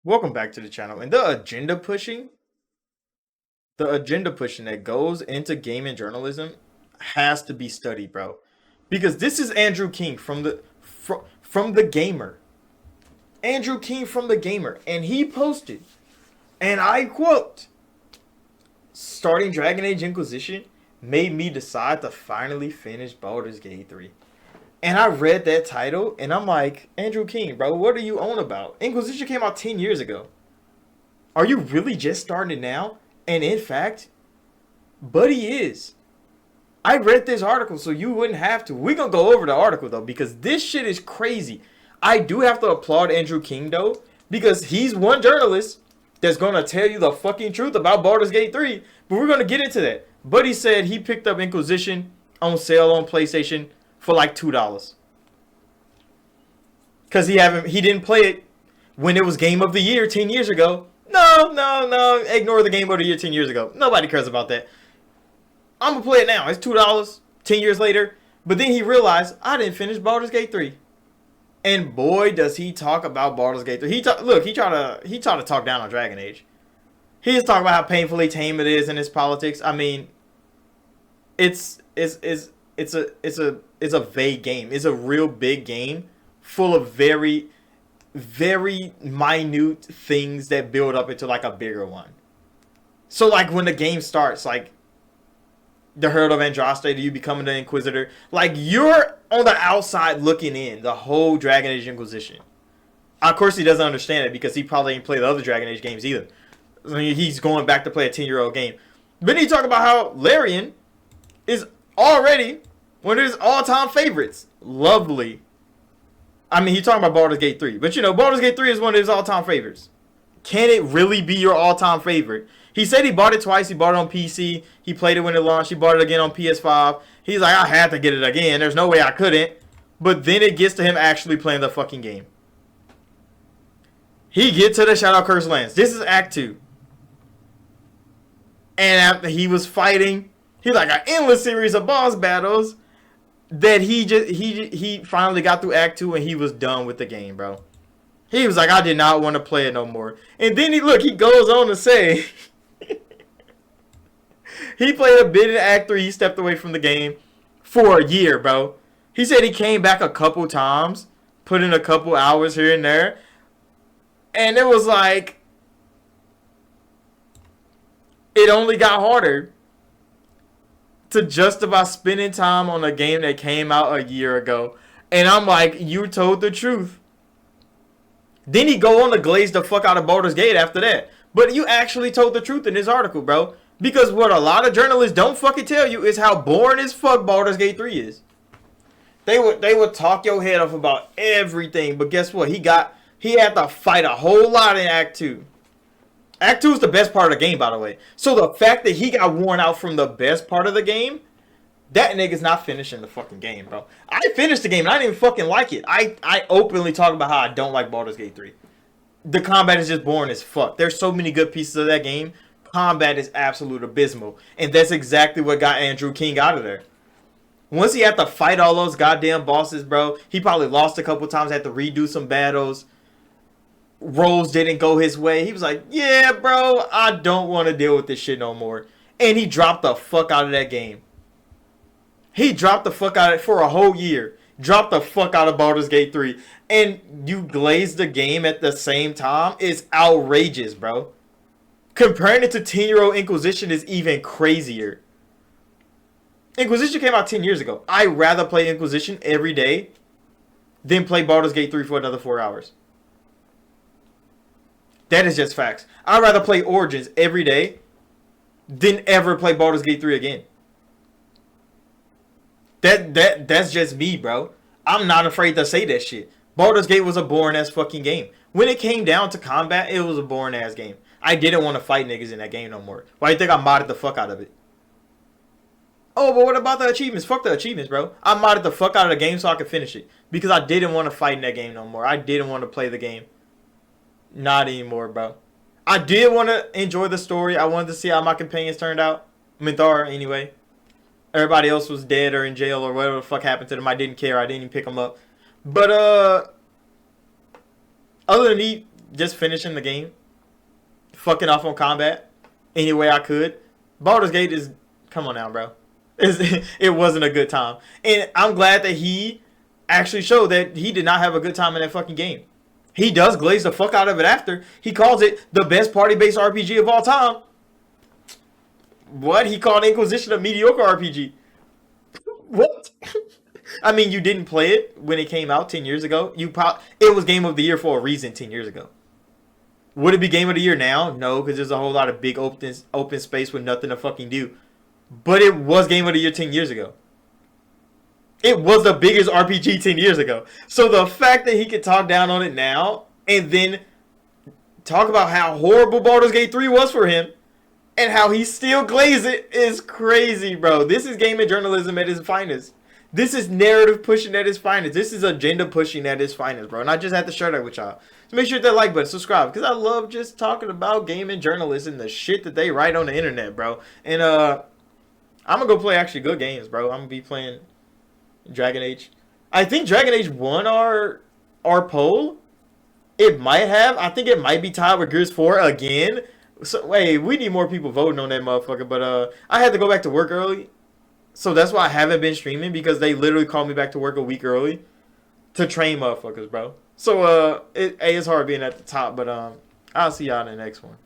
Welcome back to the channel. And the agenda pushing that goes into gaming journalism has to be studied, bro. Because this is Andrew King from the Gamer. Andrew King from the Gamer, and he posted, and I quote, "Starting Dragon Age Inquisition made me decide to finally finish Baldur's Gate 3." And I read that title, and I'm like, Andrew King, bro, what are you on about? Inquisition came out 10 years ago. Are you really just starting it now? And in fact, Buddy is. I read this article so you wouldn't have to. We're going to go over the article though because this shit is crazy. I do have to applaud Andrew King though because he's one journalist that's going to tell you the fucking truth about Baldur's Gate 3. But we're going to get into that. Buddy said he picked up Inquisition on sale on PlayStation for like $2. Because he didn't play it when it was Game of the Year 10 years ago. No, no, no. Ignore the Game of the Year 10 years ago. Nobody cares about that. I'm going to play it now. It's $2 10 years later. But then he realized, I didn't finish Baldur's Gate 3. And boy, does he talk about Baldur's Gate 3. He tried to talk down on Dragon Age. He just talking about how painfully tame it is in its politics. I mean, it's a vague game. It's a real big game full of very very minute things that build up into like a bigger one. So like when the game starts, like the Herald of Andraste, you becoming the Inquisitor, like you're on the outside looking in the whole Dragon Age Inquisition. Of course, he doesn't understand it because he probably ain't played the other Dragon Age games either. I mean, he's going back to play a 10-year-old game. But then he talk about how Larian is already one of his all-time favorites. Lovely. I mean, he's talking about Baldur's Gate 3. But, Baldur's Gate 3 is one of his all-time favorites. Can it really be your all-time favorite? He said he bought it twice. He bought it on PC. He played it when it launched. He bought it again on PS5. He's like, I had to get it again. There's no way I couldn't. But then it gets to him actually playing the fucking game. He gets to the Shadow Curse lands. This is Act 2. And after he was fighting, he like an endless series of boss battles that he finally got through Act 2 and he was done with the game, bro. He was like, I did not want to play it no more. And then he goes on to say he played a bit in Act 3, he stepped away from the game for a year, bro. He said he came back a couple times, put in a couple hours here and there. And it was like it only got harder to justify spending time on a game that came out a year ago. And I'm like, you told the truth. Then he go on to glaze the fuck out of Baldur's Gate after that. But you actually told the truth in this article, bro. Because what a lot of journalists don't fucking tell you is how boring as fuck Baldur's Gate 3 is. They would talk your head off about everything, but guess what? He had to fight a whole lot in Act 2. Act 2 is the best part of the game, by the way. So the fact that he got worn out from the best part of the game, that nigga's not finishing the fucking game, bro. I finished the game and I didn't even fucking like it. I openly talk about how I don't like Baldur's Gate 3. The combat is just boring as fuck. There's so many good pieces of that game. Combat is absolute abysmal. And that's exactly what got Andrew King out of there. Once he had to fight all those goddamn bosses, bro, he probably lost a couple times, had to redo some battles. Rolls didn't go his way. He was like, yeah, bro, I don't want to deal with this shit no more. And he dropped the fuck out of that game. He dropped the fuck out of it for a whole year. Dropped the fuck out of Baldur's Gate 3. And you glazed the game at the same time is outrageous, bro. Comparing it to 10-year-old Inquisition is even crazier. Inquisition came out 10 years ago. I'd rather play Inquisition every day than play Baldur's Gate 3 for another 4 hours. That is just facts. I'd rather play Origins every day than ever play Baldur's Gate 3 again. That's just me, bro. I'm not afraid to say that shit. Baldur's Gate was a boring ass fucking game. When it came down to combat, it was a boring ass game. I didn't want to fight niggas in that game no more. Why do you think I modded the fuck out of it? Oh, but what about the achievements? Fuck the achievements, bro. I modded the fuck out of the game so I could finish it. Because I didn't want to fight in that game no more. I didn't want to play the game. Not anymore, bro. I did want to enjoy the story. I wanted to see how my companions turned out. Minthara, anyway. Everybody else was dead or in jail or whatever the fuck happened to them. I didn't care. I didn't even pick them up. But, other than just finishing the game, fucking off on combat any way I could. Baldur's Gate is, come on now, bro. It wasn't a good time, and I'm glad that he actually showed that he did not have a good time in that fucking game. He does glaze the fuck out of it after. He calls it the best party-based RPG of all time. What? He called Inquisition a mediocre RPG. What? I mean, you didn't play it when it came out 10 years ago. It was Game of the Year for a reason 10 years ago. Would it be Game of the Year now? No, because there's a whole lot of big open space with nothing to fucking do. But it was Game of the Year 10 years ago. It was the biggest RPG 10 years ago. So the fact that he could talk down on it now and then talk about how horrible Baldur's Gate 3 was for him and how he still glazed it is crazy, bro. This is gaming journalism at its finest. This is narrative pushing at its finest. This is agenda pushing at its finest, bro. And I just had to share that with y'all. So make sure to hit that like button, subscribe, because I love just talking about gaming journalists and the shit that they write on the internet, bro. And I'm going to go play actually good games, bro. I'm going to be playing Dragon Age. I think Dragon Age won our poll. It might have. I think it might be tied with Gears 4 again. So wait, we need more people voting on that motherfucker. But I had to go back to work early, so that's why I haven't been streaming, because they literally called me back to work a week early to train motherfuckers, bro. So it's hard being at the top, but I'll see y'all in the next one.